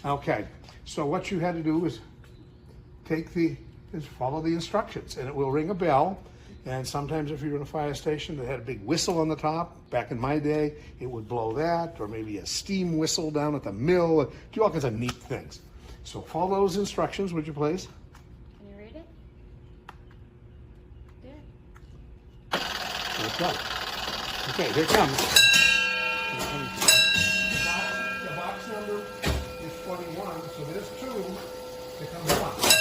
Okay, so what you had to do is follow the instructions, and it will ring a bell. And sometimes if you're in a fire station that had a big whistle on the top, back in my day, it would blow that, or maybe a steam whistle down at the mill, do all kinds of neat things. So follow those instructions, would you please? Can you read it? Let's go. Okay, here it comes. The box number is 21, so there's 2, here comes 1.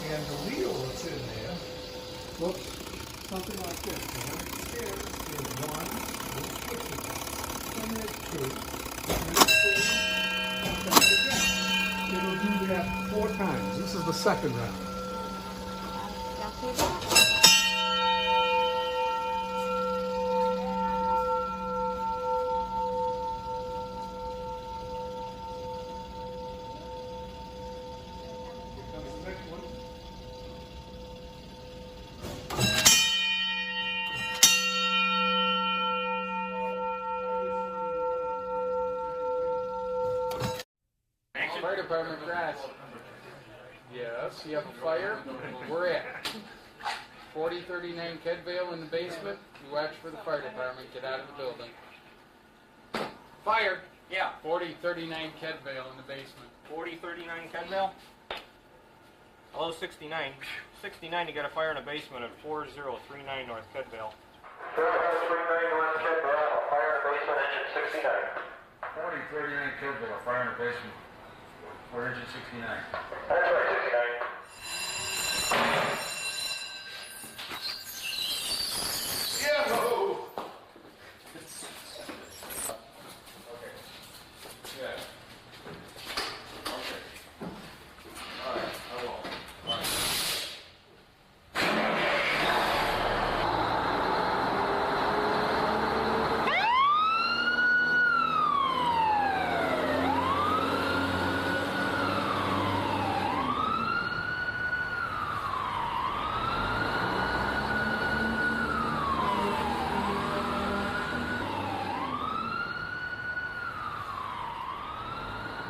And the wheel that's in there looks something like this. So when it's here, there's 1, we'll switch it. Then there's 2, then there's 3, and then again. It'll do that 4 times. This is the second round. Here comes the next one. Fire department crash. Yes, you have a fire. We're at 4039 Kedvale in the basement. You watch for the fire department. Get out of the building. Fire. Yeah, 4039 Kedvale in the basement. 4039 Kedvale. Hello, 69. 69, you got a fire in a basement at 4039 North Kedvale. 4039 North Kedvale, fire in basement, engine 69. 4039 Kedvale, fire in the basement for engine 69. That's right, 69.